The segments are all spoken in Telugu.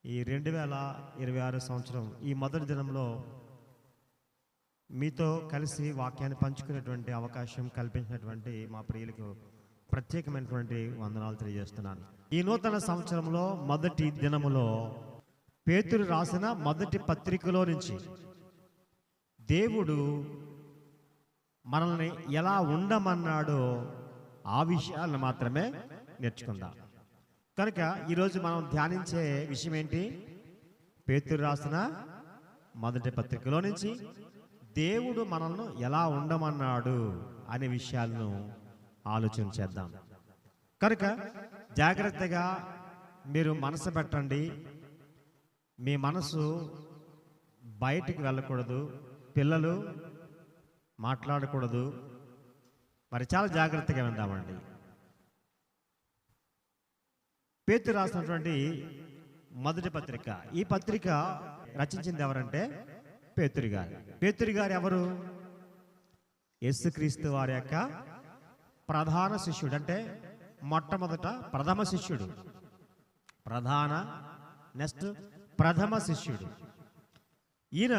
ఈ 2026 సంవత్సరం ఈ మొదటి దినంలో మీతో కలిసి వాక్యాన్ని పంచుకునేటువంటి అవకాశం కల్పించినటువంటి మా ప్రియులకు ప్రత్యేకమైనటువంటి వందనాలు తెలియజేస్తున్నాను. ఈ నూతన సంవత్సరంలో మొదటి దినములో పేతురు రాసిన మొదటి పత్రికలో నుంచి దేవుడు మనల్ని ఎలా ఉండమన్నాడో ఆ విషయాలను మాత్రమే నేర్చుకుందాం. కనుక ఈరోజు మనం ధ్యానించే విషయం ఏంటి? పేతురు రాసిన మొదటి పత్రికలో నుంచి దేవుడు మనల్ని ఎలా ఉండమన్నాడు అనే విషయాలను ఆలోచన చేద్దాం. కనుక జాగ్రత్తగా మీరు మనసు పెట్టండి. మీ మనసు బయటికి వెళ్ళకూడదు, పిల్లలు మాట్లాడకూడదు. మరి చాలా జాగ్రత్తగా విందామండి. పేతురు రాసినటువంటి మొదటి పత్రిక, ఈ పత్రిక రచించింది ఎవరంటే పేతురు గారు. పేతురు గారు ఎవరు? యేసుక్రీస్తు వారి యొక్క ప్రధాన శిష్యుడు, అంటే మొట్టమొదట ప్రథమ శిష్యుడు, ప్రథమ శిష్యుడు. ఈయన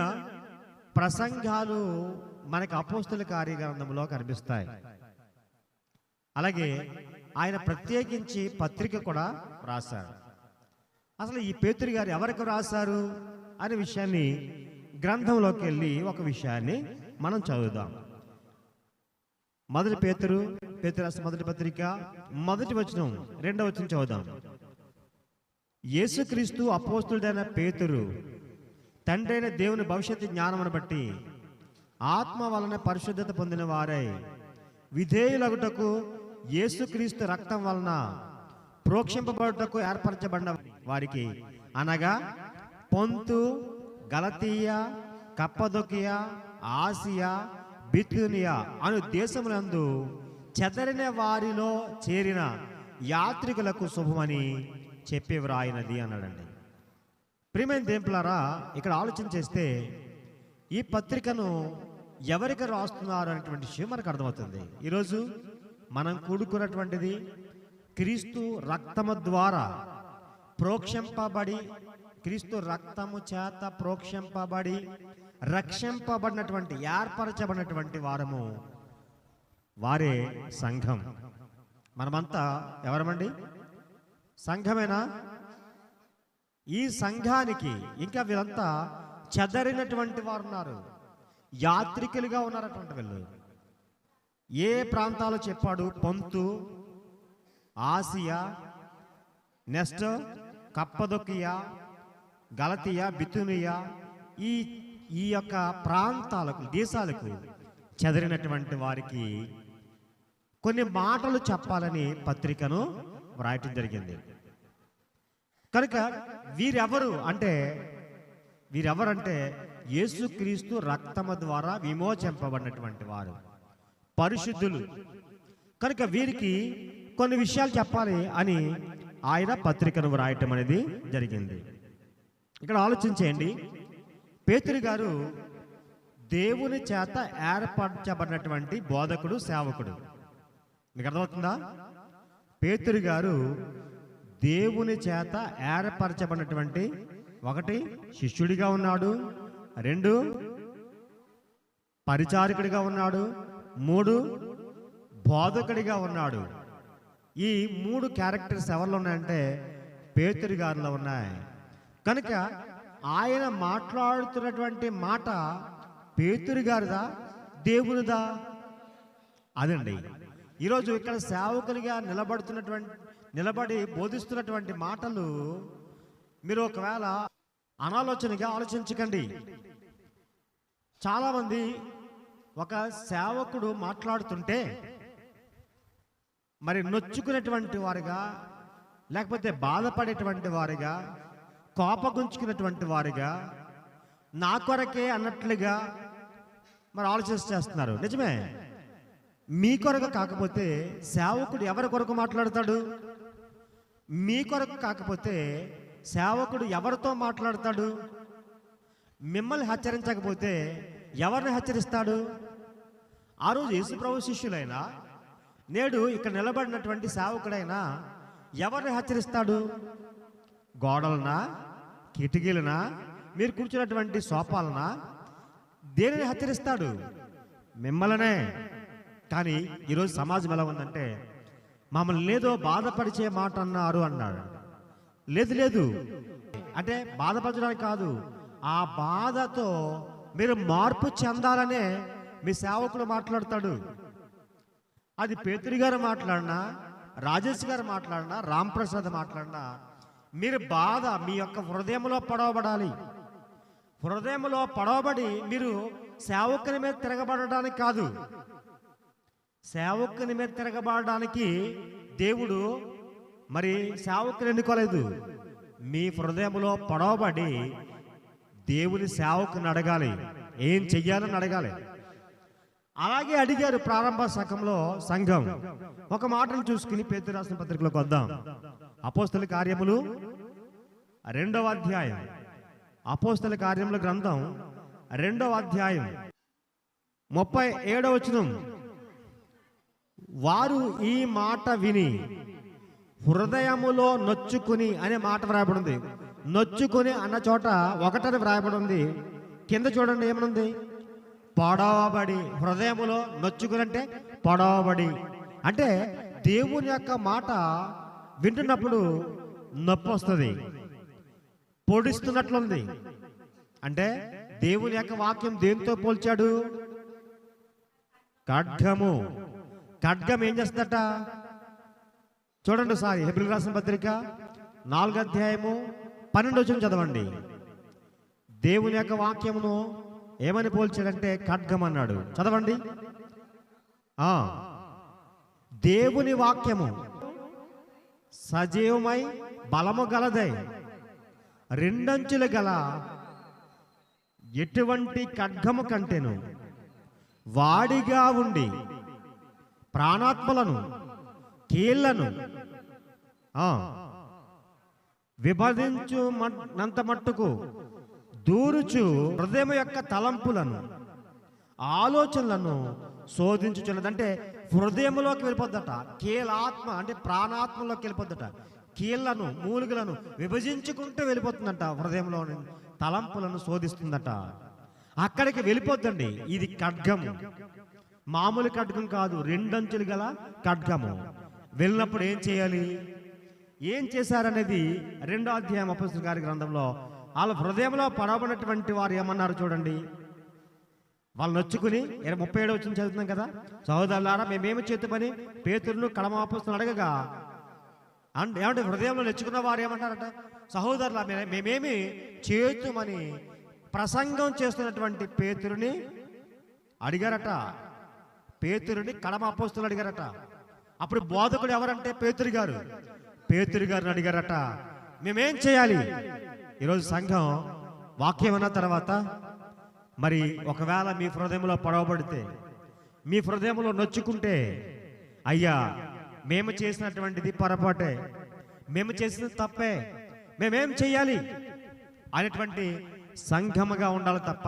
ప్రసంగాలు మనకు అపోస్తుల కార్యగ్రంథంలో కనిపిస్తాయి. అలాగే ఆయన ప్రత్యేకించి పత్రిక కూడా రాశారు. అసలు ఈ పేతురు గారు ఎవరికి రాశారు అనే విషయాన్ని గ్రంథంలోకి వెళ్ళి ఒక విషయాన్ని మనం చదువుదాం. పేతురు రాసిన మొదటి పత్రిక మొదటి వచనం, రెండవ వచనం చదువుదాం. యేసుక్రీస్తు అపోస్తులుడైన పేతురు, తండ్రి అయిన దేవుని భవిష్యత్తు జ్ఞానమును బట్టి ఆత్మ వలన పరిశుద్ధత పొందిన వారై విధేయులగుటకు యేసుక్రీస్తు రక్తం వలన ప్రోక్షింపబడుటకు ఏర్పరచబడిన వారికి, అనగా పొంతు, గలతీయ, కప్పదొకియ, ఆసియా, బిథునియా అను దేశములందు చెదరిన వారిలో చేరిన యాత్రికులకు శుభమని చెప్పి వ్రాయినది అన్నాడండి. ప్రియమైన దేవులారా, ఇక్కడ ఆలోచన చేస్తే ఈ పత్రికను ఎవరికి రాస్తున్నారు అనేటువంటి విషయం మనకు అర్థమవుతుంది. ఈరోజు మనం కూడుకున్నటువంటిది క్రీస్తు రక్తము ద్వారా ప్రోక్షింపబడి, క్రీస్తు రక్తము చేత ప్రోక్షింపబడి రక్షింపబడినటువంటి, ఏర్పరచబడినటువంటి వారము, వారే సంఘం. మనమంతా ఎవరమండి? సంఘమేనా? ఈ సంఘానికి ఇంకా వీళ్ళంతా చెదరినటువంటి వారు ఉన్నారు, యాత్రికులుగా ఉన్నారటువంటి వీళ్ళు. ఏ ప్రాంతాలు చెప్పాడు? పొంతు, ఆసియా, నెక్స్ట్ కప్పదొకియా, గలతీయ, బిథునియా, ఈ యొక్క ప్రాంతాలకు, దేశాలకు చెదరినటువంటి వారికి కొన్ని మాటలు చెప్పాలని పత్రికను వ్రాయటం జరిగింది. కనుక వీరెవరు అంటే యేసుక్రీస్తు రక్తము ద్వారా విమోచింపబడినటువంటి వారు, పరిశుద్ధులు. కనుక వీరికి కొన్ని విషయాలు చెప్పాలి అని ఆయన పత్రికను వ్రాయటం అనేది జరిగింది. ఇక్కడ ఆలోచించేయండి. పేతురు గారు దేవుని చేత ఏర్పరచబడినటువంటి బోధకుడు, సేవకుడు. మీకు అర్థమవుతుందా? పేతురు గారు దేవుని చేత ఏర్పరచబడినటువంటి, ఒకటి శిష్యుడిగా ఉన్నాడు, రెండు పరిచారకుడిగా ఉన్నాడు, మూడు బోధకుడిగా ఉన్నాడు. ఈ మూడు క్యారెక్టర్స్ ఎవరిలో ఉన్నాయంటే పేతురు గారిలో ఉన్నాయి. కనుక ఆయన మాట్లాడుతున్నటువంటి మాట పేతురు గారిదా, దేవునిదా? అదండి ఈరోజు ఇక్కడ సేవకులుగా నిలబడి బోధిస్తున్నటువంటి మాటలు మీరు ఒకవేళ అనాలోచనగా ఆలోచించకండి. చాలామంది ఒక సేవకుడు మాట్లాడుతుంటే మరి నొచ్చుకునేటువంటి వారుగా, లేకపోతే బాధపడేటువంటి వారుగా, కోపగుంచుకునేటువంటి వారుగా, నా కొరకే అన్నట్లుగా మరి ఆలోచిస్తున్నారు. నిజమే, మీ కొరకు కాకపోతే సేవకుడు ఎవరి కొరకు మాట్లాడతాడు? మీ కొరకు కాకపోతే సేవకుడు ఎవరితో మాట్లాడతాడు? మిమ్మల్ని హెచ్చరించకపోతే ఎవరిని హెచ్చరిస్తాడు? ఆ రోజు యేసుప్రభు శిష్యులైనా, నేడు ఇక్కడ నిలబడినటువంటి సేవకుడైనా ఎవరిని హెచ్చరిస్తాడు? గోడలనా, కిటికీలనా, మీరు కూర్చున్నటువంటి సోఫాలనా? దేనిని హెచ్చరిస్తాడు? మిమ్మల్నే. కానీ ఈరోజు సమాజం ఎలా ఉందంటే, మమ్మల్ని ఏదో బాధపరిచే మాట అన్నారు అన్నాడు. లేదు లేదు, అంటే బాధపరచడానికి కాదు, ఆ బాధతో మీరు మార్పు చెందాలనే మీ సేవకులు మాట్లాడతాడు. అది పేతురు గారు మాట్లాడినా, రాజేష్ గారు మాట్లాడినా, రాంప్రసాద్ మాట్లాడినా, మీరు బాధ మీ యొక్క హృదయంలో పడవబడాలి. హృదయంలో పడవబడి మీరు సేవకుని మీద తిరగబడడానికి కాదు, సేవకుని మీద తిరగబడడానికి దేవుడు మరి సేవకుని ఎన్నుకోలేదు. మీ హృదయంలో పడవబడి దేవుని సేవకుని అడగాలి, ఏం చెయ్యాలని అడగాలి. అలాగే అడిగారు ప్రారంభ సంఘం. ఒక మాటను చూసుకుని పేతురు రాసిన పత్రికలోకి వద్దాం. అపోస్తల కార్యములు 2వ అధ్యాయం, అపోస్తల కార్యముల గ్రంథం 2వ అధ్యాయం 37వ వచనం. వారు ఈ మాట విని హృదయములో నొచ్చుకుని అనే మాట వ్రాయబడింది. నొచ్చుకుని అన్న చోట ఒకటని వ్రాయబడింది. కింద చూడండి ఏమనుంది? పడవబడి. హృదయములో నొచ్చుకుని అంటే పడవబడి, అంటే దేవుని యొక్క మాట వింటున్నప్పుడు నొప్పి వస్తుంది, పొడిస్తున్నట్లుంది. అంటే దేవుని యొక్క వాక్యం దేనితో పోల్చాడు? ఖడ్గము. ఖడ్గం ఏం చేస్తుందట? చూడండి ఒకసారి హెబ్రీయులకు రాసిన పత్రిక 4వ అధ్యాయము 12వ వచనం చదవండి. దేవుని యొక్క వాక్యమును ఏమని పోల్చాడంటే ఖడ్గం అన్నాడు. చదవండి. దేవుని వాక్యము సజీవమై బలము గలదై రెండంచులు గల ఎటువంటి ఖడ్గము కంటేను వాడిగా ఉండి ప్రాణాత్మలను కీళ్లను విభజించునంత మట్టుకు దూరుచు హృదయం యొక్క తలంపులను ఆలోచనలను శోధించుచున్నది. అంటే హృదయంలోకి వెళ్ళిపోద్దట. కీలాత్మ అంటే ప్రాణాత్మలోకి వెళ్ళిపోద్దట. కీళ్లను మూలుగులను విభజించుకుంటూ వెళ్ళిపోతుందట. హృదయంలో తలంపులను శోధిస్తుందట. అక్కడికి వెళ్ళిపోద్దండి. ఇది ఖడ్గము, మామూలు ఖడ్గం కాదు, రెండంచులు గల ఖడ్గము. వెళ్ళినప్పుడు ఏం చేయాలి, ఏం చేశారనేది 2వ అధ్యాయం అపోస్తలుల కార్య గ్రంథంలో వాళ్ళ హృదయంలో పడబడినటువంటి వారు ఏమన్నారు చూడండి. వాళ్ళు నొచ్చుకుని 37వ వచనం చదువుతున్నాం కదా. సహోదరులారా, మేమేమి చేతుమని పేతురును కడమ అపోస్తలులను అడగగా, అంటే ఏమంటే హృదయంలో నొచ్చుకున్న వారు ఏమంటారట? సహోదరులా, మేమేమి చేతుమని ప్రసంగం చేస్తున్నటువంటి పేతురుని అడిగారట. పేతురుని కడమ అపోస్తలులు అడిగారట. అప్పుడు బోధకుడు ఎవరంటే పేతురు గారు. పేతురు గారిని అడిగారట, మేమేం చేయాలి? ఈరోజు సంఘం వాక్యం అన్న తర్వాత మరి ఒకవేళ మీ హృదయంలో పడవబడితే, మీ హృదయంలో నొచ్చుకుంటే, అయ్యా మేము చేసినటువంటిది పొరపాటే, మేము చేసిన తప్పే, మేమేం చెయ్యాలి అనేటువంటి సంఘముగా ఉండాలి తప్ప,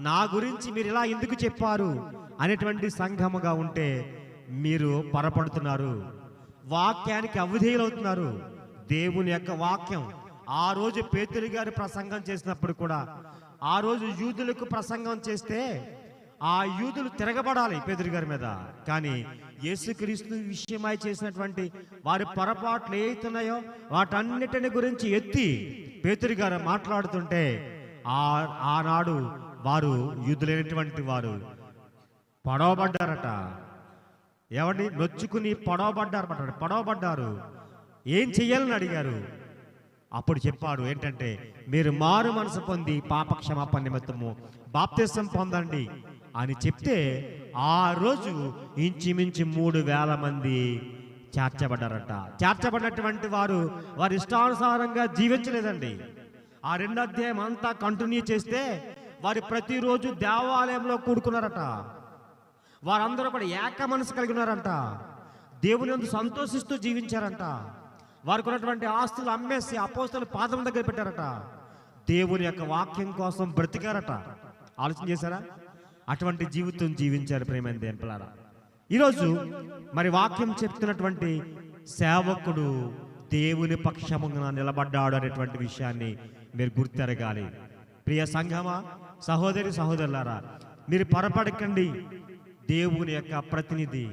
నా గురించి మీరు ఇలా ఎందుకు చెప్పారు అనేటువంటి సంఘముగా ఉంటే మీరు పొరపడుతున్నారు, వాక్యానికి అవిధేయులవుతున్నారు. దేవుని యొక్క వాక్యం ఆ రోజు పేతురు గారు ప్రసంగం చేసినప్పుడు కూడా, ఆ రోజు యూదులకు ప్రసంగం చేస్తే ఆ యూదులు తిరగబడాలి పేతురు గారి మీద. కానీ యేసుక్రీస్తు విషయమై చేసినటువంటి వారి పొరపాట్లు ఏతున్నాయో వాటన్నిటిని గురించి ఎత్తి పేతురు గారు మాట్లాడుతుంటే ఆనాడు వారు యూదులైనటువంటి వారు పడవబడ్డారట. ఎవరిని నొచ్చుకుని పడవబడ్డారు. ఏం చెయ్యాలని అడిగారు. అప్పుడు చెప్పాడు ఏంటంటే, మీరు మారు మనసు పొంది పాపక్షమాపణ నిమిత్తము బాప్తిసం పొందండి అని చెప్తే ఆ రోజు ఇంచుమించు 3,000 మంది చేర్చబడ్డారట. చేర్చబడినటువంటి వారు వారి ఇష్టానుసారంగా జీవించలేదండి. ఆ 2వ అధ్యాయం అంతా కంటిన్యూ చేస్తే వారు ప్రతిరోజు దేవాలయంలో కూడుకున్నారట. వారందరూ కూడా ఏక మనసు కలిగి ఉన్నారంట. దేవుని యందు సంతోషిస్తూ జీవించారంట. వారికి ఉన్నటువంటి ఆస్తులు అమ్మేసి అపోస్తలుల పాదం దగ్గర పెట్టారట. దేవుని యొక్క వాక్యం కోసం బ్రతికారట. ఆలోచన చేశారా? అటువంటి జీవితం జీవించారు ప్రేమైన దేవుని పిల్లారా. ఈరోజు మరి వాక్యం చెప్తున్నటువంటి సేవకుడు దేవుని పక్షముగా నిలబడ్డాడు అనేటువంటి విషయాన్ని మీరు గుర్తెరగాలి. ప్రియ సంఘమా, సహోదరి సహోదరులారా, మీరు పొరపడకండి. దేవుని యొక్క ప్రతినిధి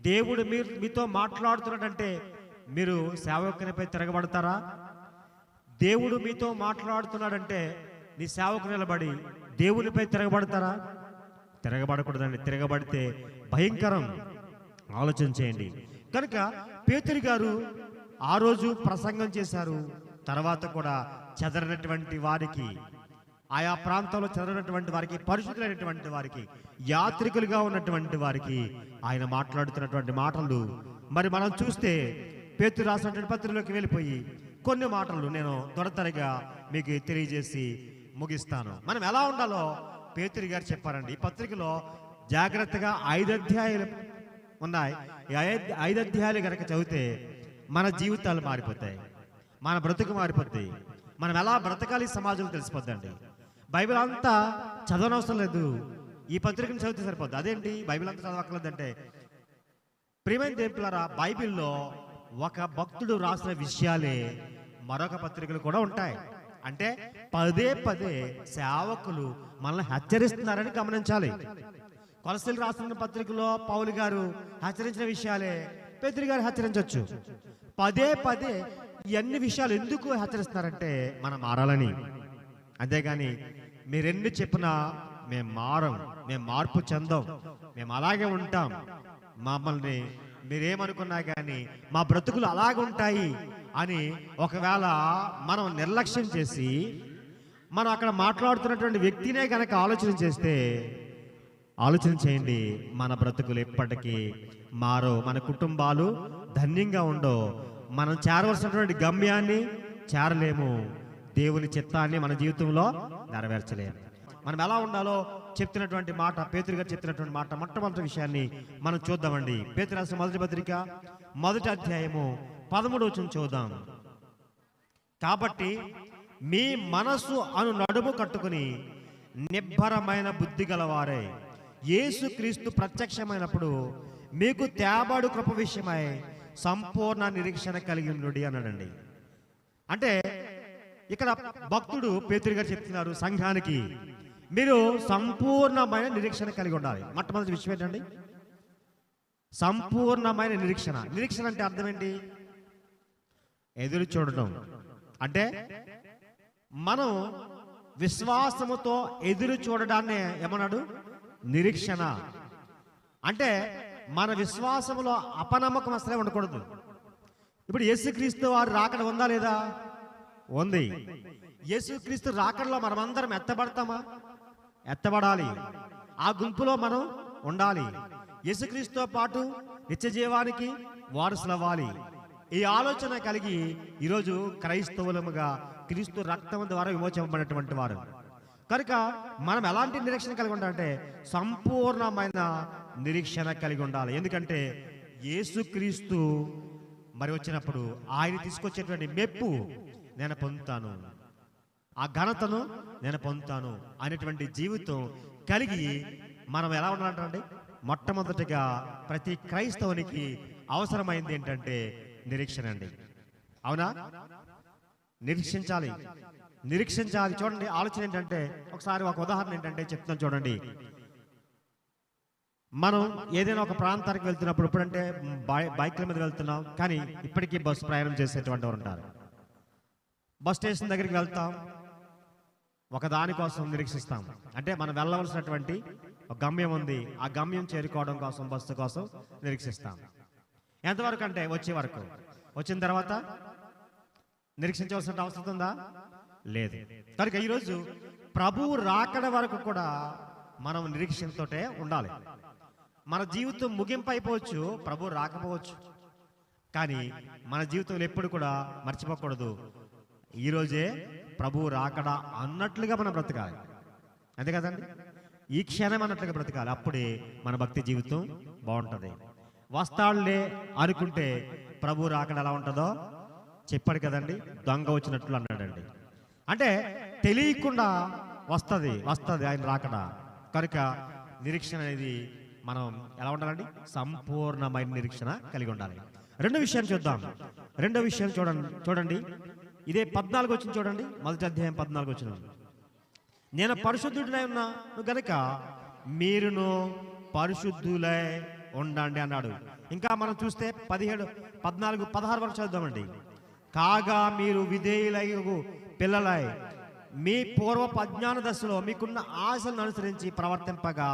దేవుడు మీతో మాట్లాడుతున్నాడంటే మీరు సేవకునిపై తిరగబడతారా? దేవుడు మీతో మాట్లాడుతున్నాడంటే నీ సేవకు నిలబడి దేవునిపై తిరగబడతారా? తిరగబడకూడదండి. తిరగబడితే భయంకరం. ఆలోచన చేయండి. కనుక పేతురు గారు ఆ రోజు ప్రసంగం చేశారు. తర్వాత కూడా చెదరనటువంటి వారికి, ఆయా ప్రాంతంలో చదివినటువంటి వారికి, పరిశుద్ధులైనటువంటి వారికి, యాత్రికులుగా ఉన్నటువంటి వారికి ఆయన మాట్లాడుతున్నటువంటి మాటలు మరి మనం చూస్తే పేతురు రాసినటువంటి పత్రికలోకి వెళ్ళిపోయి కొన్ని మాటలు నేను త్వరగా మీకు తెలియజేసి ముగిస్తాను. మనం ఎలా ఉండాలో పేతురు గారు చెప్పారండి. ఈ పత్రికలో జాగ్రత్తగా 5 అధ్యాయాలు ఉన్నాయి. ఈ 5 అధ్యాయాలు కనుక చదివితే మన జీవితాలు మారిపోతాయి, మన బ్రతుకు మారిపోతాయి. మనం ఎలా బ్రతకాలి సమాజం తెలిసిపోద్దండి. బైబిల్ అంతా చదవనవసరం లేదు, ఈ పత్రికను చదివితే సరిపోద్ది. అదేంటి బైబిల్ అంతా చదవక్కర్లేదంటే, ప్రియమైన దేవులారా, బైబిల్లో ఒక భక్తుడు రాసిన విషయాలే మరొక పత్రికలు కూడా ఉంటాయి. అంటే పదే పదే సేవకులు మనల్ని హెచ్చరిస్తున్నారని గమనించాలి. కొలసీలు రాసిన పత్రికలో పౌలు గారు హెచ్చరించిన విషయాలే పేతురు గారు హెచ్చరించవచ్చు. పదే పదే ఇవన్నీ విషయాలు ఎందుకు హెచ్చరిస్తున్నారంటే మనం మారాలని. అంతేగాని మీరెన్ని చెప్పినా మేము మారం, మేము మార్పు చెందాం, మేము అలాగే ఉంటాం, మమ్మల్ని మీరేమనుకున్నా కానీ మా బ్రతుకులు అలాగే ఉంటాయి అని ఒకవేళ మనం నిర్లక్ష్యం చేసి మనం అక్కడ మాట్లాడుతున్నటువంటి వ్యక్తినే కనుక ఆలోచన చేస్తే, ఆలోచన చేయండి, మన బ్రతుకులు ఎప్పటికీ మారో, మన కుటుంబాలు ధన్యంగా ఉండో, మనం చేరవలసినటువంటి గమ్యాన్ని చేరలేము, దేవుని చిత్తాన్ని మన జీవితంలో నెరవేర్చలేము. మనం ఎలా ఉండాలో చెప్తున్నటువంటి మాట, పేతురు గారు చెప్తున్నటువంటి మాట, మొట్టమొదటి విషయాన్ని మనం చూద్దామండి. పేతురు రాసిన మొదటి పత్రిక 1వ అధ్యాయము 13వ వచనం చూద్దాం. కాబట్టి మీ మనసు అను నడుము కట్టుకుని నిబ్బరమైన బుద్ధి గలవారే యేసుక్రీస్తు ప్రత్యక్షమైనప్పుడు మీకు తేబడు కృప విషయమై సంపూర్ణ నిరీక్షణ కలిగి ఉండుడి అన్నాడండి. అంటే ఇక్కడ భక్తుడు పేతురు గారు చెప్తున్నారు సంఘానికి, మీరు సంపూర్ణమైన నిరీక్షణ కలిగి ఉండాలి. మొట్టమొదటి విషయం ఏంటండి? సంపూర్ణమైన నిరీక్షణ. నిరీక్షణ అంటే అర్థం ఏంటి? ఎదురు చూడటం. అంటే మనం విశ్వాసముతో ఎదురు చూడడాన్ని ఏమన్నాడు? నిరీక్షణ. అంటే మన విశ్వాసములో అపనమ్మకం అసలే ఉండకూడదు. ఇప్పుడు యేసుక్రీస్తు వారు రాకడ ఉందా లేదా? ఉంది. యేసుక్రీస్తు రాకడలో మనమందరం ఎత్తబడతామా? ఎత్తబడాలి. ఆ గుంపులో మనం ఉండాలి. యేసుక్రీస్తుతో పాటు నిత్య జీవానికి వారసులవ్వాలి. ఈ ఆలోచన కలిగి ఈరోజు క్రైస్తవులముగా క్రీస్తు రక్తం ద్వారా విమోచింపబడినటువంటి వారు కనుక మనం ఎలాంటి నిరీక్షణ కలిగి ఉండాలంటే సంపూర్ణమైన నిరీక్షణ కలిగి ఉండాలి. ఎందుకంటే యేసుక్రీస్తు మరి వచ్చినప్పుడు ఆయన తీసుకొచ్చేటువంటి మెప్పు నేను పొందుతాను, ఆ ఘనతను నేను పొందుతాను అనేటువంటి జీవితం కలిగి మనం ఎలా ఉండాలంటే, మొట్టమొదటిగా ప్రతి క్రైస్తవునికి అవసరమైంది ఏంటంటే నిరీక్షణ అండి. అవునా? నిరీక్షించాలి, నిరీక్షించాలి. చూడండి, ఆలోచన ఏంటంటే, ఒకసారి ఒక ఉదాహరణ ఏంటంటే చెప్తాను చూడండి. మనం ఏదైనా ఒక ప్రాంతానికి వెళ్తున్నప్పుడు, ఇప్పుడంటే బైక్ల మీద వెళ్తున్నాం, కానీ ఇప్పటికీ బస్సు ప్రయాణం చేసేటువంటి వారు ఉంటారు. బస్ స్టేషన్ దగ్గరికి వెళ్తాం, ఒక దానికోసం నిరీక్షిస్తాం. అంటే మనం వెళ్ళవలసినటువంటి ఒక గమ్యం ఉంది, ఆ గమ్యం చేరుకోవడం కోసం బస్సు కోసం నిరీక్షిస్తాం. ఎంతవరకు అంటే వచ్చే వరకు. వచ్చిన తర్వాత నిరీక్షించవలసిన అవసరం ఉందా? లేదు. కనుక ఈరోజు ప్రభువు రాకడ వరకు కూడా మనం నిరీక్షణతోటే ఉండాలి. మన జీవితం ముగింపు అయిపోవచ్చు, ప్రభు రాకపోవచ్చు, కానీ మన జీవితంలో ఎప్పుడు కూడా మర్చిపోకూడదు, ఈరోజే ప్రభు రాకడా అన్నట్లుగా మనం బ్రతకాలి. అంతే కదండి? ఈ క్షణం అన్నట్లుగా బ్రతకాలి. అప్పుడే మన భక్తి జీవితం బాగుంటుంది. వస్తాడులే అనుకుంటే ప్రభు రాకడ ఎలా ఉంటుందో చెప్పాడు కదండి, దొంగ వచ్చినట్లు అన్నాడండి. అంటే తెలియకుండా వస్తుంది ఆయన రాకడ. కనుక నిరీక్షణ అనేది మనం ఎలా ఉండాలండి? సంపూర్ణమైన నిరీక్షణ కలిగి ఉండాలి. రెండు విషయాలు చూద్దాం. రెండో విషయం చూడండి ఇదే 14 వచ్చిన చూడండి, మొదటి అధ్యాయం 14 వచ్చిన. నేను పరిశుద్ధుడినై ఉన్నాను గనుక మీరును పరిశుద్ధులై ఉండండి అన్నాడు. ఇంకా మనం చూస్తే 17, 14, 16 వరకు చదువుదామండి. కాగా మీరు విధేయులై పిల్లలై మీ పూర్వపు అజ్ఞాన దశలో మీకున్న ఆశలను అనుసరించి ప్రవర్తింపగా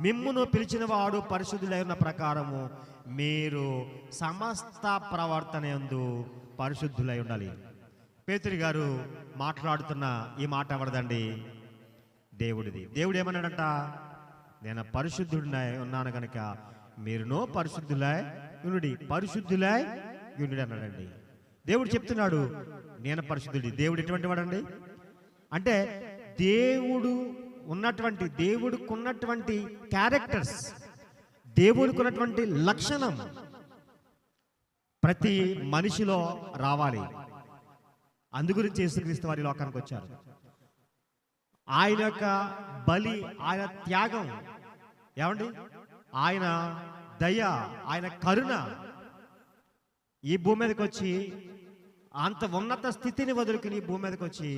మిమ్మును పిలిచిన వాడు పరిశుద్ధులై ఉన్న ప్రకారము మీరు సమస్త ప్రవర్తన యందు పరిశుద్ధులై ఉండాలి. పేతురు గారు మాట్లాడుతున్న ఈ మాట ఎవరిదండి? దేవుడిది. దేవుడు ఏమన్నాడంట? నేను పరిశుద్ధుడినై ఉన్నాను కనుక మీరునో పరిశుద్ధులై యునుడి, పరిశుద్ధులై యునుడి అన్నాడండి. దేవుడు చెప్తున్నాడు నేను పరిశుద్ధుడి. దేవుడు ఎటువంటి వాడండి అంటే దేవుడికి ఉన్నటువంటి క్యారెక్టర్స్, దేవుడికి ఉన్నటువంటి లక్షణం ప్రతి మనిషిలో రావాలి. అందుగురించి యేసుక్రీస్తు వారి లోకానికి వచ్చారు. ఆయన యొక్క బలి, ఆయన త్యాగం, ఏమండి, ఆయన దయ, ఆయన కరుణ ఈ భూమి మీదకి వచ్చి అంత ఉన్నత స్థితిని వదులుకుని ఈ భూమి మీదకి వచ్చి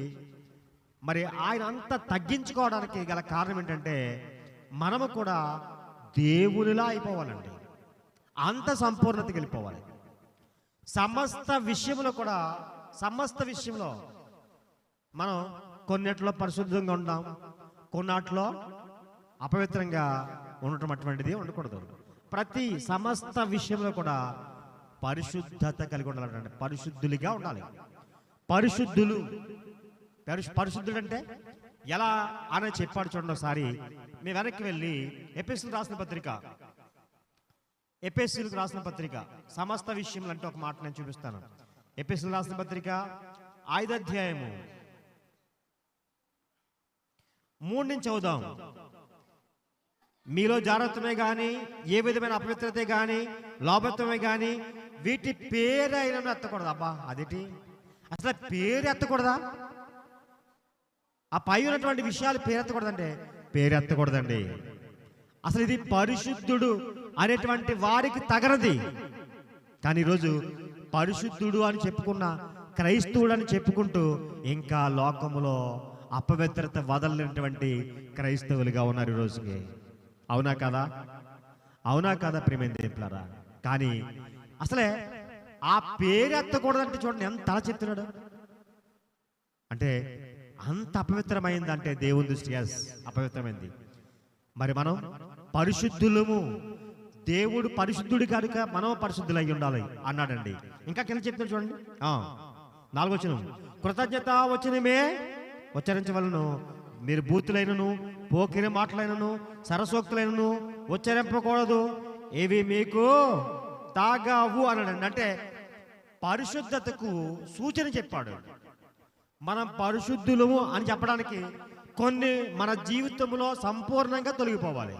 మరి ఆయన అంత తగ్గించుకోవడానికి గల కారణం ఏంటంటే మనము కూడా దేవునిలా అయిపోవాలండి. అంత సంపూర్ణతకి వెళ్ళిపోవాలి. సమస్త విషయంలో మనం కొన్నిట్లో పరిశుద్ధంగా ఉంటాం, కొన్నిట్లో అపవిత్రంగా ఉండటం అటువంటిది ఉండకూడదు. ప్రతి సమస్త విషయంలో కూడా పరిశుద్ధత కలిగి ఉండాలంటే పరిశుద్ధులుగా ఉండాలి. పరిశుద్ధుడు అంటే ఎలా అని చెప్పాడు చూడండి. ఒకసారి మేము వెనక్కి వెళ్ళి ఎఫెసీయులకు రాసిన పత్రిక సమస్త విషయంలో అంటే ఒక మాట నేను చూపిస్తాను. ఎఫెసీయులకు రాసిన పత్రిక 5వ అధ్యాయము 3 నుంచి చదువుదాం. మీలో జాగ్రత్తమే గాని ఏ విధమైన అపవిత్రతే గాని లోభత్వమే గాని వీటి పేరు అయినా ఎత్తకూడదు. అబ్బా అదేంటి, అసలు పేరు ఎత్తకూడదా? ఆ పై ఉన్నటువంటి విషయాలు పేరెత్తకూడదంటే పేరెత్తకూడదండి. అసలు ఇది పరిశుద్ధుడు అనేటువంటి వారికి తగరది. కానీ ఈరోజు పరిశుద్ధుడు అని చెప్పుకున్న క్రైస్తవుడు అని చెప్పుకుంటూ ఇంకా లోకములో అపవిత్రత వదలనటువంటి క్రైస్తవులుగా ఉన్నారు ఈ రోజుకి. అవునా కదా ప్రియమైన దేవులారా? కానీ అసలే ఆ పేరు ఎత్తకూడదంటే చూడండి ఎంత తల చెప్తున్నాడు. అంటే అంత అపవిత్రమైందంటే దేవుని దృష్టి అపవిత్రమైంది. మరి మనం పరిశుద్ధులము, దేవుడు పరిశుద్ధుడు కనుక మనం పరిశుద్ధులై ఉండాలి అన్నాడండి. ఇంకా కింద చెప్తాడు చూడండి 4వ వచనం. కృతజ్ఞత వచనమే ఉచ్చరించవలను, మీరు బూతులైనను పోకిరి మాటలైనను సరసోక్తులైనను ఉచ్చరింపకూడదు, ఇవి మీకు తాగావు అన్నాడండి. అంటే పరిశుద్ధతకు సూచన చెప్పాడు. మనం పరిశుద్ధులము అని చెప్పడానికి కొన్ని మన జీవితంలో సంపూర్ణంగా తొలగిపోవాలి.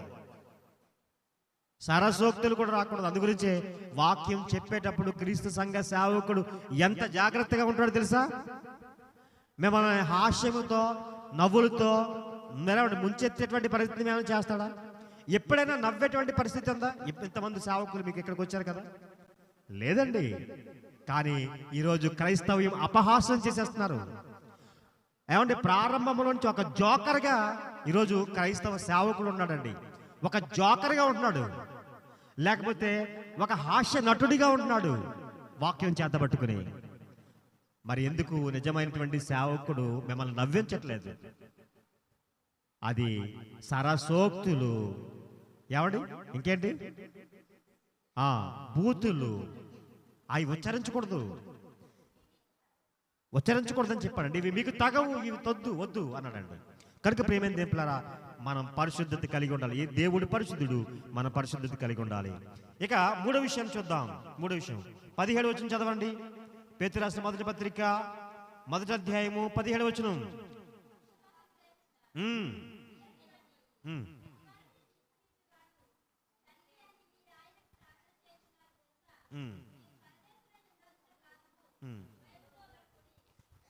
సరసోక్తులు కూడా రాకూడదు. అందు గురించే వాక్యం చెప్పేటప్పుడు క్రీస్తు సంఘ సేవకుడు ఎంత జాగ్రత్తగా ఉంటాడో తెలుసా? మిమ్మల్ని హాస్యముతో నవ్వులతో ముంచెత్తేటువంటి పరిస్థితి ఏమైనా చేస్తాడా? ఎప్పుడైనా నవ్వేటువంటి పరిస్థితి ఉందా? ఇంతమంది సేవకులు మీకు ఇక్కడికి వచ్చారు కదా, లేదండి. కానీ ఈరోజు క్రైస్తవ్యం అపహాస్యం చేసేస్తున్నారు. ఏమంటే ప్రారంభంలో నుంచి ఒక జోకర్గా ఈరోజు క్రైస్తవ సేవకుడు ఉన్నాడండి. ఒక జోకర్గా ఉంటున్నాడు, లేకపోతే ఒక హాస్య నటుడిగా ఉంటున్నాడు వాక్యం చేతబట్టుకుని. మరి ఎందుకు నిజమైనటువంటి సేవకుడు మిమ్మల్ని నవ్వించట్లేదు? అది సరసోక్తులు, ఏమండి ఇంకేంటి బూతులు, అవి ఉచ్చరించకూడదని చెప్పాడండి. ఇవి మీకు తగవు, ఇవి వద్దు అన్నాడండి. కనుక ప్రియమైన దేవులారా, మనం పరిశుద్ధత కలిగి ఉండాలి. ఈ దేవుడు పరిశుద్ధుడు, మన పరిశుద్ధత కలిగి ఉండాలి. ఇక 3వ విషయం చూద్దాం. 3వ విషయం 17వ వచనం చదవండి. పేతురు రాసిన మొదటి పత్రిక 1వ అధ్యాయము 17వ వచనం.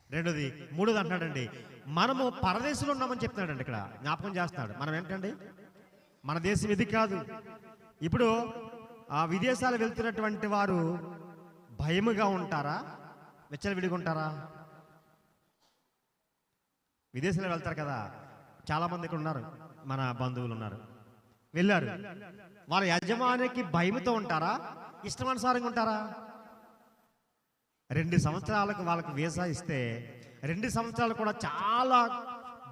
రెండోది 3వ అంటున్నాడండి, మనము పరదేశంలో ఉన్నామని చెప్తున్నాడండి. ఇక్కడ జ్ఞాపకం చేస్తున్నాడు. మనం ఏంటండి, మన దేశం ఇది కాదు. ఇప్పుడు ఆ విదేశాలు వెళ్తున్నటువంటి వారు భయముగా ఉంటారా, విచ్చలవిడిగా ఉంటారా? విదేశాలు వెళ్తారు కదా, చాలామంది ఇక్కడ ఉన్నారు, మన బంధువులు ఉన్నారు, వెళ్ళారు. వాళ్ళ యజమానికి భయముతో ఉంటారా, ఇష్టానుసారంగా ఉంటారా? 2 సంవత్సరాలకు వాళ్ళకి వీసా ఇస్తే 2 సంవత్సరాలు కూడా చాలా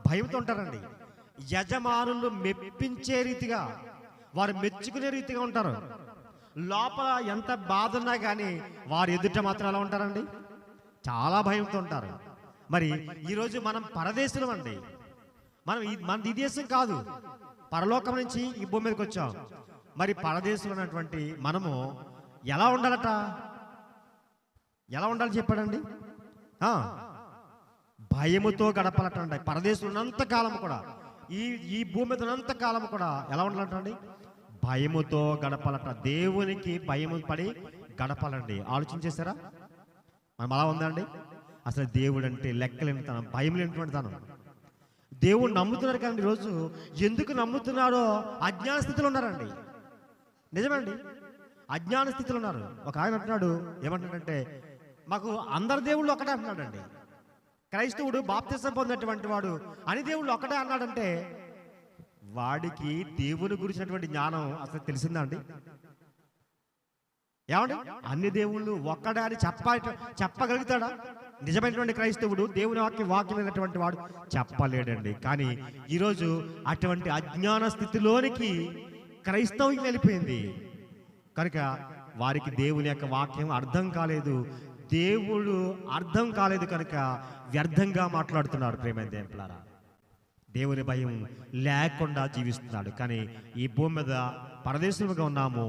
భయంతో ఉంటారండి. యజమానులు మెప్పించే రీతిగా, వారు మెచ్చుకునే రీతిగా ఉంటారు. లోపల ఎంత బాధ ఉన్నా కానీ వారు ఎదుట మాత్రం ఎలా ఉంటారండి? చాలా భయంతో ఉంటారు. మరి ఈరోజు మనం పరదేశులం అండి. మనది ఈ దేశం కాదు, పరలోకం నుంచి ఈ భూమి మీదకి వచ్చాం. మరి పరదేశంలో ఉన్నటువంటి మనము ఎలా ఉండాలట? ఎలా ఉండాలి చెప్పాడండి? భయముతో గడపాలటండి. పరదేశంలో ఉన్నంత కాలం కూడా, ఈ భూమి మీద ఉన్నంత కాలం కూడా ఎలా ఉండాలంటండి? భయముతో గడపాలట. దేవునికి భయము పడి గడపాలండి. ఆలోచించేశారా? మనం అలా ఉందండి. అసలు దేవుడు అంటే లెక్కలేని తనం, భయం లేనటువంటి తనం. దేవుడు నమ్ముతున్నారు కానీ ఈరోజు ఎందుకు నమ్ముతున్నారో అజ్ఞాన స్థితిలో ఉన్నారండి. నిజమండి, అజ్ఞాన స్థితిలో ఉన్నారు. ఒక ఆయన అంటున్నాడు, ఏమంటున్నాడంటే, మాకు అందరి దేవుళ్ళు ఒకటే అంటున్నాడండి. క్రైస్తవుడు బాప్తిసం పొందినటువంటి వాడు అని దేవుళ్ళు ఒకటే అన్నాడంటే వాడికి దేవుని గురించినటువంటి జ్ఞానం అసలు తెలిసిందా అండి? ఏమండి, అన్ని దేవుళ్ళు ఒక్కడే అని చెప్పగలుగుతాడా? నిజమైనటువంటి క్రైస్తవుడు దేవుని వాక్యమైనటువంటి వాడు చెప్పలేడండి. కానీ ఈరోజు అటువంటి అజ్ఞాన స్థితిలోనికి క్రైస్తవం వెళ్ళిపోయింది కనుక వారికి దేవుని యొక్క వాక్యం అర్థం కాలేదు, దేవుడు అర్థం కాలేదు కనుక వ్యర్థంగా మాట్లాడుతున్నారు. ప్రేమైన దేవులారా, దేవుని భయం లేకుండా జీవిస్తున్నాడు. కానీ ఈ భూమి మీద పరదేశులుగా ఉన్నాము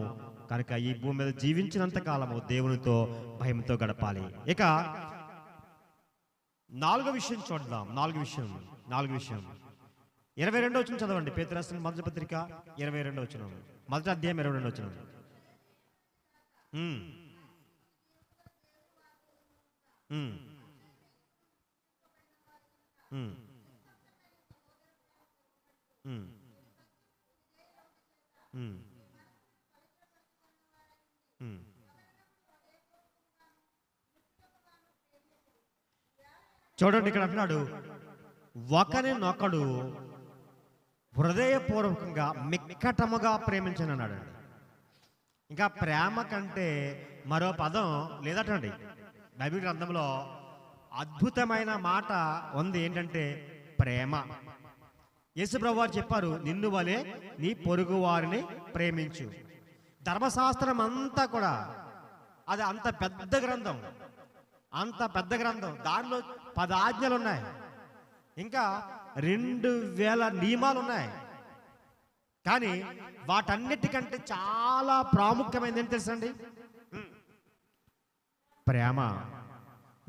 కనుక ఈ భూమి మీద జీవించినంత కాలము దేవునితో భయంతో గడపాలి. ఇక 4వ విషయం చూద్దాం. 4వ విషయం 22వ వచనం చదవండి. పేతురు రాసిన మొదటి పత్రిక 22వ వచనం, మొదటి అధ్యాయం 22వ వచనం. చూడండి, ఇక్కడ అంటున్నాడు, ఒకరినొకడు హృదయపూర్వకంగా మిక్కటముగా ప్రేమించను అన్నాడండి. ఇంకా ప్రేమ కంటే మరో పదం లేదటండి. బైబిల్ గ్రంథంలో అద్భుతమైన మాట ఉంది, ఏంటంటే ప్రేమ. యేసుప్రభువు వారు చెప్పారు, నిన్ను వలె నీ పొరుగు వారిని ప్రేమించు. ధర్మశాస్త్రం అంతా కూడా అది అంత పెద్ద గ్రంథం, దానిలో 10 ఆజ్ఞలు ఉన్నాయి, ఇంకా 2000 నియమాలు ఉన్నాయి. కానీ వాటన్నిటికంటే చాలా ప్రాముఖ్యమైనది ఏంటి తెలుసండి? ప్రేమ.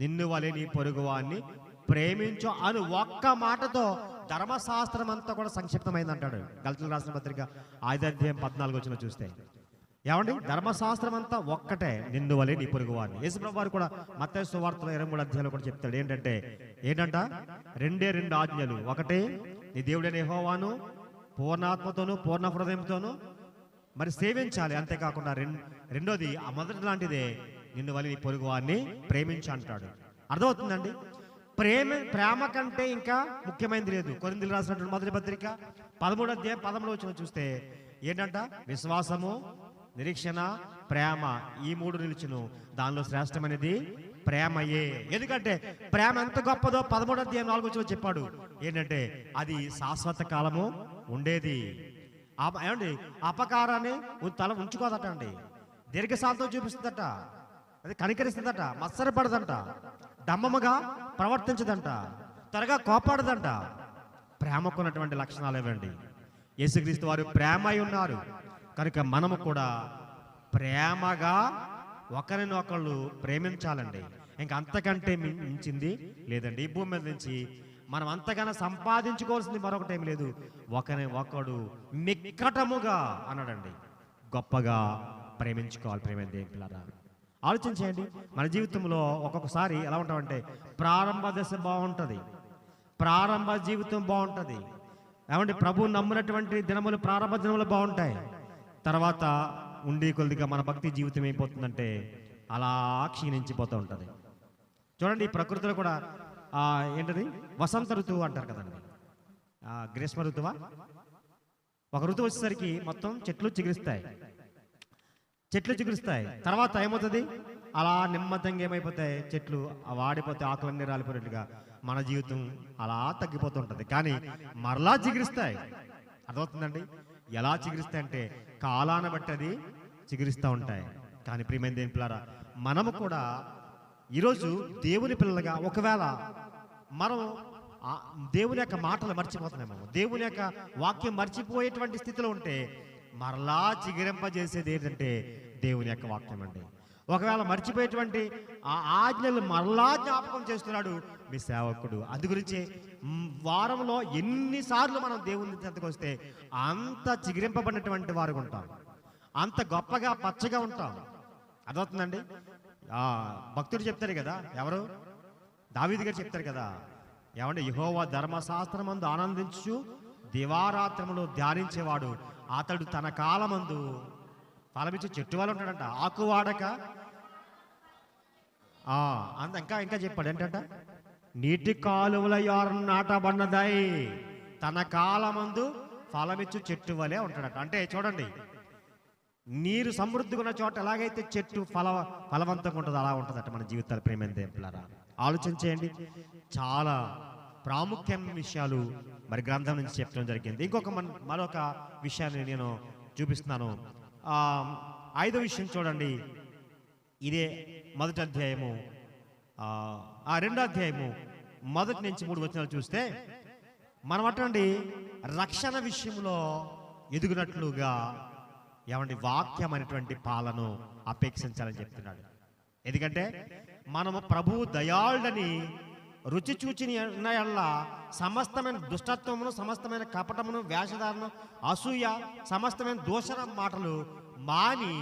నిన్ను వలె నీ పొరుగువాన్ని ప్రేమించు అను ఒక్క మాటతో ధర్మశాస్త్రం అంతా కూడా సంక్షిప్తమైంది అంటాడు. గలతీయులకు రాసిన పత్రిక 5వ అధ్యాయం 14వ వచనం చూస్తే, ఏమండి, ధర్మశాస్త్రం అంతా ఒక్కటే, నిన్ను వలె నీ పొరుగువాన్ని. యేసుప్రభువు వారు కూడా మత్తయి సువార్తలో 23వ అధ్యాయంలో కూడా చెప్తాడు, ఏంటంట 2 ఆజ్ఞలు. ఒకటి, నీ దేవుడైన యెహోవాను పూర్ణాత్మతోను పూర్ణ హృదయంతోను మరి సేవించాలి. అంతేకాకుండా రెండోది ఆ మొదటి లాంటిదే, నిన్ను వలె నీ పొరుగువాన్ని ప్రేమించు అంటాడు. అర్థమవుతుందండి? ప్రేమ కంటే ఇంకా ముఖ్యమైనది లేదు. కొరింథీయులకు రాసినటువంటి మొదటి పత్రిక 13వ అధ్యాయం 13వ వచనం చూస్తే ఏంటంట? విశ్వాసము, నిరీక్షణ, ప్రేమ, ఈ 3 నిలుచును, దానిలో శ్రేష్టమైనది ప్రేమయే. ఎందుకంటే ప్రేమ ఎంత గొప్పదో 13వ అధ్యాయం 4వ వచనం చెప్పాడు. ఏంటంటే అది శాశ్వత కాలము ఉండేది. ఏమండి, అపకారాన్ని తల ఉంచుకోదట అండి, దీర్ఘశాంతం చూపిస్తుందట, అది కనికరిస్తుందట, మత్సరపడదంట, దమ్మముగా ప్రవర్తించదంట, త్వరగా కోపాడదంట. ప్రేమకున్నటువంటి లక్షణాలు ఏవండి? యేసుక్రీస్తు వారు ప్రేమ అయి ఉన్నారు కనుక మనము కూడా ప్రేమగా ఒకరినొకళ్ళు ప్రేమించాలండి. ఇంకా అంతకంటే మించింది లేదండి. ఈ భూమి మీద నుంచి మనం అంతగానో సంపాదించుకోవాల్సింది మరొకటి ఏమి లేదు. ఒకడు మిక్కటముగా అన్నాడండి, గొప్పగా ప్రేమించుకోవాలి. ప్రేమ దేవులారా, ఆలోచించేయండి. మన జీవితంలో ఒక్కొక్కసారి ఎలా ఉంటామంటే, ప్రారంభ దశ బాగుంటుంది, ప్రారంభ జీవితం బాగుంటుంది. ఏమంటే ప్రభు నమ్మినటువంటి దినములు, ప్రారంభ దినములు బాగుంటాయి. తర్వాత ఉండి కొద్దిగా మన భక్తి జీవితం అయిపోతుందంటే అలా క్షీణించిపోతూ ఉంటుంది. చూడండి, ఈ ప్రకృతిలో కూడా ఏంటది వసంత ఋతువు అంటారు కదండి, గ్రీష్మ ఋతువా. ఒక ఋతువు వచ్చేసరికి మొత్తం చెట్లు చిగురిస్తాయి. తర్వాత ఏమవుతుంది, అలా నెమ్మదంగా ఏమైపోతాయి, చెట్లు వాడిపోతే ఆకులన్నీ రాలిపోయినట్టుగా మన జీవితం అలా తగ్గిపోతుంటుంది. కానీ మరలా చిగురిస్తాయి. అర్థమవుతుందండి? ఎలా చిగురిస్తాయి అంటే కాలాన్ని బట్టి అది చిగురిస్తూ ఉంటాయి. కానీ ప్రియమైన దేవుని పిల్లరా, మనము కూడా ఈరోజు దేవుని పిల్లలుగా ఒకవేళ మనం దేవుని యొక్క మాటలు మర్చిపోతున్నాము, దేవుని యొక్క వాక్యం మర్చిపోయేటువంటి స్థితిలో ఉంటే మరలా చిగురింపజేసేది ఏంటంటే దేవుని యొక్క వాక్యం అండి. ఒకవేళ మర్చిపోయేటువంటి ఆ ఆజ్ఞలు మరలా జ్ఞాపకం చేస్తున్నాడు మీ సేవకుడు. అందు గురించి వారంలో ఎన్నిసార్లు మనం దేవుని చెంతకు వస్తే అంత చిగురింపబడినటువంటి వారు ఉంటాం, అంత గొప్పగా పచ్చగా ఉంటాం. అదవుతుందండి. భక్తుడు చెప్తారు కదా, ఎవరు, దావీదు గారు చెప్తారు కదా, ఏమంటే యెహోవా ధర్మశాస్త్రమందు ఆనందించు దివారాత్రములు ధ్యానించేవాడు అతడు తన కాలమందు ఫలమిచ్చే చెట్టు వాళ్ళు ఉంటాడంట, ఆకువాడక. ఇంకా చెప్పాడు ఏంటంట, నీటి కాలువల యారు నాటబడినదై తన కాలమందు ఫలమిచ్చు చెట్టు వలె ఉంటాడట. అంటే చూడండి, నీరు సమృద్ధిగా ఉన్న చోట ఎలాగైతే చెట్టు ఫలవంతంగా ఉంటుందో అలా ఉంటుందట మన జీవితాలు. ప్రేమైన దేవులారా, ఆలోచన చేయండి. చాలా ప్రాముఖ్యమైన విషయాలు మరి గ్రంథం నుంచి చెప్పడం జరిగింది. మరొక విషయాన్ని నేను చూపిస్తున్నాను. 5వ విషయం చూడండి. ఇదే మొదటి అధ్యాయము, 2వ అధ్యాయము 1 నుంచి 3 వచనాలు చూస్తే మనం అటండి రక్షణ విషయంలో ఎదుగునట్లుగా ఏమండి వాక్యం అనేటువంటి పాలను అపేక్షించాలని చెప్తున్నాడు. ఎందుకంటే మనము ప్రభువు దయాళుడని రుచి చూచిన సమస్తమైన దుష్టత్వమును, సమస్తమైన కపటమును, వేషధారను, అసూయ, సమస్తమైన దూషణ మాటలు మాని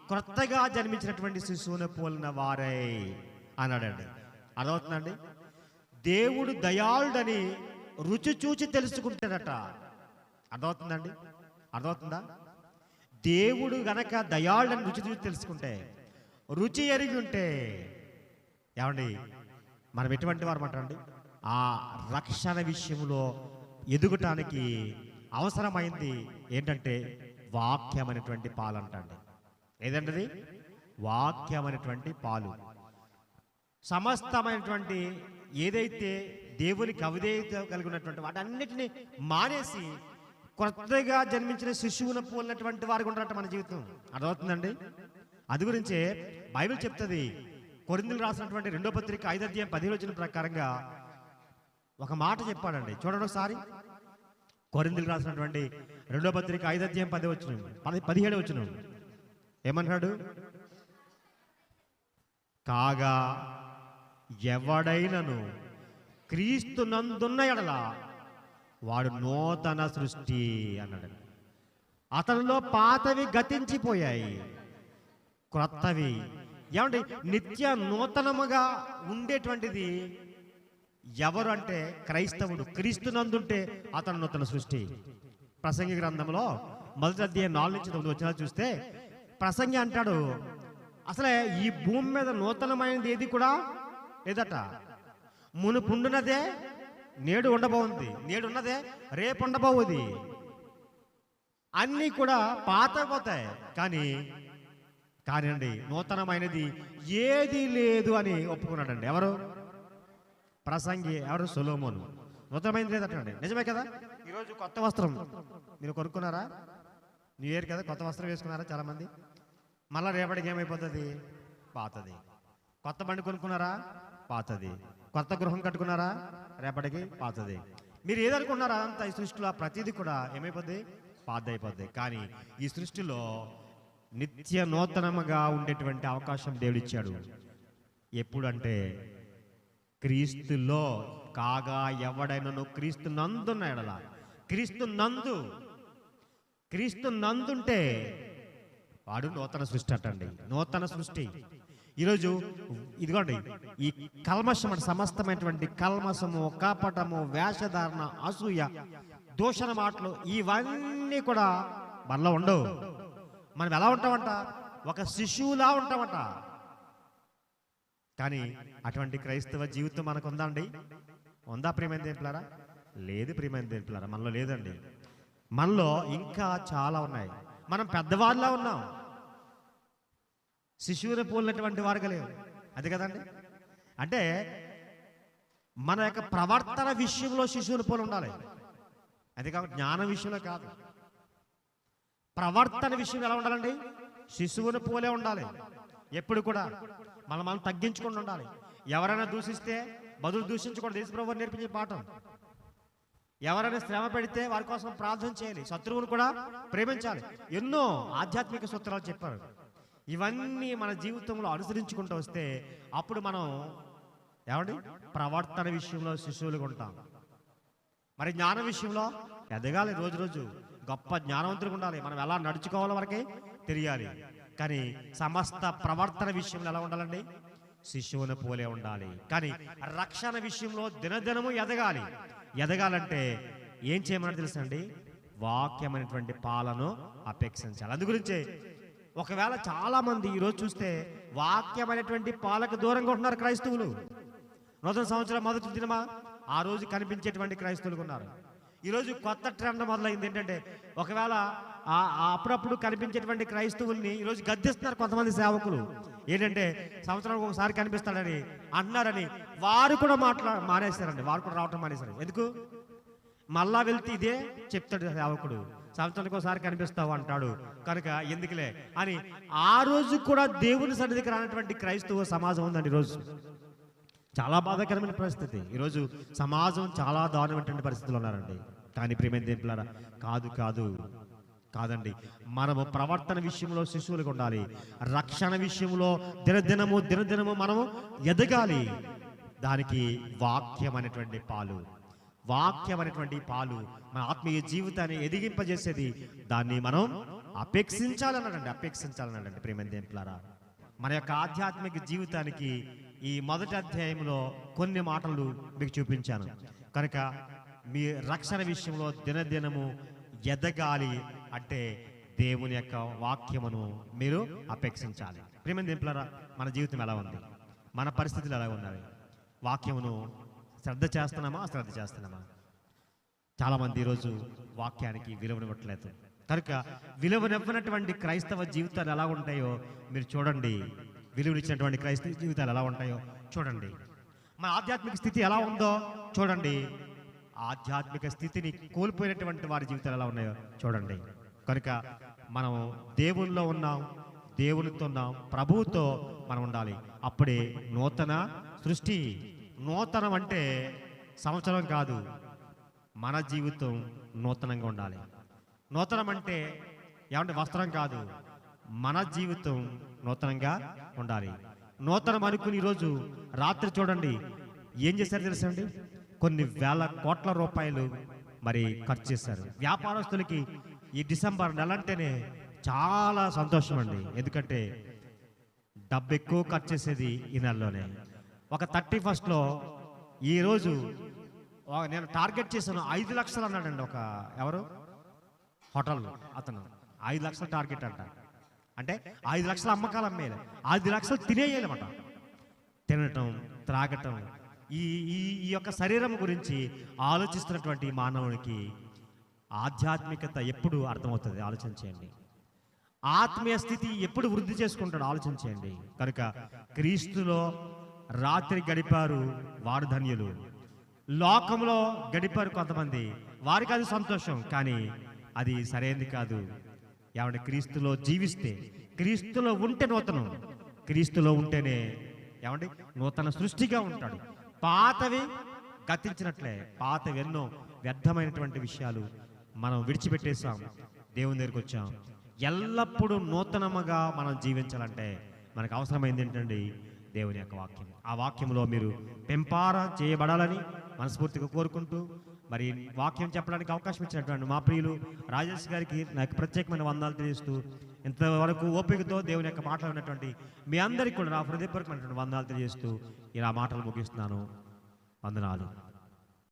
క్రొత్తగా జన్మించినటువంటి శిశువును పోలిన వారై అన్నాడండి. అర్థమవుతుందండి? దేవుడు దయాళుడని రుచి చూచి తెలుసుకుంటాడట. అర్థమవుతుందండి? అర్థమవుతుందా? దేవుడు గనక దయాళుడని రుచి చూసి తెలుసుకుంటే, రుచి ఎరిగి ఉంటే ఏమండి మనం ఎటువంటి వారు అంటండి, ఆ రక్షణ విషయంలో ఎదుగటానికి అవసరమైంది ఏంటంటే వాక్యం అనేటువంటి పాలు అంటండి. ఏదంటది? వాక్యం అనేటువంటి పాలు. సమస్తమైనటువంటి ఏదైతే దేవునికి అవిధేయత కలిగినటువంటి వాటన్నిటిని మానేసి కొత్తగా జన్మించిన శిశువును పోలినటువంటి వారికి ఉంటారట మన జీవితం. అర్థమవుతుందండి? అది గురించే బైబిల్ చెప్తుంది. కొరింథీయులకు రాసినటువంటి 2వ పత్రిక 5వ అధ్యాయం 10వ వచనం ప్రకారంగా ఒక మాట చెప్పాడండి. చూడండి ఒకసారి. కొరింథీయులకు రాసినటువంటి 2వ పత్రిక 5వ అధ్యాయం 10వ వచనం 17వ వచనం ఏమన్నాడు? కాగా ఎవడైనను క్రీస్తు నందున్న ఎడల వాడు నూతన సృష్టి అన్నాడు. అతనిలో పాతవి గతించిపోయాయి, క్రొత్తవి. ఏమంటే నిత్య నూతనముగా ఉండేటువంటిది ఎవరు అంటే క్రైస్తవుడు. క్రీస్తు నందుంటే అతను నూతన సృష్టి. ప్రసంగి గ్రంథంలో 1వ అధ్యాయం 4 నుంచి 9 వచనాలు చూస్తే ప్రసంగి అంటాడు, అసలే ఈ భూమి మీద నూతనమైనది ఏది కూడా లేదట. మునుపుండునదే నేడు ఉండబోతుంది, నేడున్నదే రేపు ఉండబోవుది. అన్నీ కూడా పాతపోతాయి, కానీ అండి నూతనమైనది ఏది లేదు అని ఒప్పుకున్నాడండి. ఎవరు? ప్రసంగి. ఎవరు? సొలొమోను. నూతనమైనది లేదటండి. నిజమే కదా? ఈరోజు కొత్త వస్త్రం మీరు కొనుక్కున్నారా? న్యూ ఇయర్ కదా, కొత్త వస్త్రం వేసుకున్నారా చాలా మంది? మళ్ళీ రేపటికి ఏమైపోతుంది? పాతది. కొత్త బండి కొనుక్కున్నారా? పాతది. కొత్త గృహం కట్టుకున్నారా? రేపటికి పాతది. మీరు ఏదనుకున్నారా? అంత ఈ సృష్టిలో ప్రతిదీ కూడా ఏమైపోద్ది? పాతైపోద్ది. కానీ ఈ సృష్టిలో నిత్య నూతనముగా ఉండేటువంటి అవకాశం దేవుడిచ్చాడు. ఎప్పుడంటే క్రీస్తులో. కాగా ఎవడైనను క్రీస్తు నందున్న ఎడల, క్రీస్తు నందుంటే వాడు నూతన సృష్టి అటండి. నూతన సృష్టి. ఈరోజు ఇదిగోండి, ఈ కల్మషం అంటే సమస్తమైనటువంటి కల్మషము, కపటము, వేషధారణ, అసూయ, దూషణ మాటలు ఇవన్నీ కూడా మనలో ఉండవు. మనం ఎలా ఉంటామంట? ఒక శిశువులా ఉంటామంట. కానీ అటువంటి క్రైస్తవ జీవితం మనకు ఉందా అండి? ఉందా ప్రియమైన దేవులారా? లేదు ప్రియమైన దేవులారా, మనలో లేదండి. మనలో ఇంకా చాలా ఉన్నాయి. మనం పెద్దవాళ్ళలా ఉన్నాం, శిశువుని పోలినటువంటి వారుగా లేవు. అది కదండి. అంటే మన యొక్క ప్రవర్తన విషయంలో శిశువుని పోలి ఉండాలి. అది కాదు, జ్ఞాన విషయంలో కాదు. ప్రవర్తన విషయం ఎలా ఉండాలండి? శిశువుని పోలే ఉండాలి. ఎప్పుడు కూడా మనం తగ్గించుకొని ఉండాలి. ఎవరైనా దూషిస్తే బదులు దూషించకూడదు. యేసుప్రభువు నేర్పించే పాఠం. ఎవరైనా శ్రమ పెడితే వారి కోసం ప్రార్థన చేయాలి. శత్రువును కూడా ప్రేమించాలి. ఎన్నో ఆధ్యాత్మిక సూత్రాలు చెప్పారు. ఇవన్నీ మన జీవితంలో అనుసరించుకుంటూ వస్తే అప్పుడు మనం ఏమండి ప్రవర్తన విషయంలో శిశువులుగా ఉంటాం. మరి జ్ఞానం విషయంలో ఎదగాలి. రోజు రోజు గొప్ప జ్ఞానవంతులుగా ఉండాలి. మనం ఎలా నడుచుకోవాలో వరకే తెలియాలి. కానీ సమస్త ప్రవర్తన విషయంలో ఎలా ఉండాలండి? శిశువుని పోలే ఉండాలి. కానీ రక్షణ విషయంలో దినదినము ఎదగాలి. ఎదగాలంటే ఏం చేయమని తెలుసండి? వాక్యమైనటువంటి పాలను అపేక్షించాలి. అందు గురించే ఒకవేళ చాలా మంది ఈరోజు చూస్తే వాక్యమైనటువంటి పాలకు దూరంగా ఉంటున్నారు క్రైస్తవులు. నూతన సంవత్సరం మొదటి దినమా ఆ రోజు కనిపించేటువంటి క్రైస్తవులు ఉన్నారు. ఈరోజు కొత్త ట్రెండ్ మొదలైంది. ఏంటంటే ఒకవేళ అప్పుడప్పుడు కనిపించేటువంటి క్రైస్తవుల్ని ఈరోజు గద్దిస్తున్నారు కొంతమంది సేవకులు. ఏంటంటే సంవత్సరానికి ఒకసారి కనిపిస్తాడని అంటున్నారని వారు కూడా మానేశారండి. వారు కూడా రావటం మానేశారు. ఎందుకు? మళ్ళా వెళ్తే ఇదే చెప్తాడు సేవకుడు, సంవత్సరానికి ఒకసారి కనిపిస్తావు అంటాడు కనుక ఎందుకులే అని. ఆ రోజు కూడా దేవుని సన్నిధికి రానటువంటి క్రైస్తవ సమాజం ఉందండి. ఈరోజు చాలా బాధాకరమైన పరిస్థితి. ఈరోజు సమాజం చాలా దారుణమైనటువంటి పరిస్థితులు ఉన్నారండి. కానీ ప్రియమైన దేవులారా, కాదండి. మనము ప్రవర్తన విషయంలో శిశువులుగా ఉండాలి. రక్షణ విషయంలో దినదినము మనము ఎదగాలి. దానికి వాక్యం అనేటువంటి పాలు మన ఆత్మీయ జీవితాన్ని ఎదిగింపజేసేది. దాన్ని మనం అపేక్షించాలన్నాడండి ప్రియమైన దేవులారా. మన యొక్క ఆధ్యాత్మిక జీవితానికి ఈ మొదటి అధ్యాయంలో కొన్ని మాటలు మీకు చూపించాను కనుక మీ రక్షణ విషయంలో దినదినము ఎదగాలి అంటే దేవుని యొక్క వాక్యమును మీరు అపేక్షించాలి. ప్రియమైన దేవులారా, మన జీవితం ఎలా ఉంది? మన పరిస్థితులు ఎలా ఉన్నాయి? వాక్యమును శ్రద్ధ చేస్తున్నామా? చాలామంది ఈరోజు వాక్యానికి విలువనివ్వట్లేదు. కనుక విలువనివ్వనటువంటి క్రైస్తవ జీవితాలు ఎలా ఉంటాయో మీరు చూడండి. విలువనిచ్చినటువంటి క్రైస్తవ జీవితాలు ఎలా ఉంటాయో చూడండి. మన ఆధ్యాత్మిక స్థితి ఎలా ఉందో చూడండి. ఆధ్యాత్మిక స్థితిని కోల్పోయినటువంటి వారి జీవితాలు ఎలా ఉన్నాయో చూడండి. కనుక మనం దేవుల్లో ఉన్నాం, దేవునితో ఉన్నాం, ప్రభువుతో మనం ఉండాలి. అప్పుడే నూతన సృష్టి. నూతనం అంటే సంవత్సరం కాదు, మన జీవితం నూతనంగా ఉండాలి. నూతనం అంటే ఏమంటే వస్త్రం కాదు, మన జీవితం నూతనంగా ఉండాలి. నూతనం అనుకుని ఈరోజు రాత్రి చూడండి ఏం చేశారు తెలుసండి? కొన్ని వేల కోట్ల రూపాయలు మరి ఖర్చు చేశారు. వ్యాపారస్తులకి ఈ డిసెంబర్ నెల అంటేనే చాలా సంతోషం అండి. ఎందుకంటే డబ్బు ఎక్కువ ఖర్చు చేసేది ఈ నెలలోనే. ఒక 31st ఈరోజు నేను టార్గెట్ చేశాను 5 లక్షలు అన్నాడండి. ఒక ఎవరు హోటల్లో అతను 5 లక్షల టార్గెట్ అంట. అంటే 5 లక్షల అమ్మకాలు అమ్మేయాలి, 5 లక్షలు తినేయాలన్నమాట. తినటం, త్రాగటం, ఈ యొక్క శరీరం గురించి ఆలోచిస్తున్నటువంటి మానవునికి ఆధ్యాత్మికత ఎప్పుడు అర్థమవుతుంది? ఆలోచించేయండి. ఆత్మీయ స్థితి ఎప్పుడు వృద్ధి చేసుకుంటాడు? ఆలోచించేయండి. కనుక క్రీస్తులో రాత్రి గడిపారు వారు ధన్యులు. లోకంలో గడిపారు కొంతమంది, వారికి అది సంతోషం, కానీ అది సరైనది కాదు. ఏమంటే క్రీస్తులో జీవిస్తే, క్రీస్తులో ఉంటే నూతనం, క్రీస్తులో ఉంటేనే ఏమంటే నూతన సృష్టిగా ఉంటాడు. పాతవి గతించినట్లే, పాతవి ఎన్నో వ్యర్థమైనటువంటి విషయాలు మనం విడిచిపెట్టేసాం, దేవుని దగ్గరికి వచ్చాం. ఎల్లప్పుడూ నూతనముగా మనం జీవించాలంటే మనకు అవసరమైంది ఏంటండి? దేవుని యొక్క వాక్యం. ఆ వాక్యంలో మీరు పెంపార చేయబడాలని మనస్ఫూర్తిగా కోరుకుంటూ, మరి వాక్యం చెప్పడానికి అవకాశం ఇచ్చినటువంటి మా ప్రియులు రాజేష్ గారికి నాకు ప్రత్యేకమైన వందనాలు తెలియజేస్తూ, ఇంతవరకు ఓపికతో దేవుని యొక్క మాటలు ఉన్నటువంటి మీ అందరికీ కూడా నా హృదయపూర్వకమైనటువంటి వందనాలు తెలియజేస్తూ ఇలా మాటలు ముగిస్తున్నాను. వందనాలు.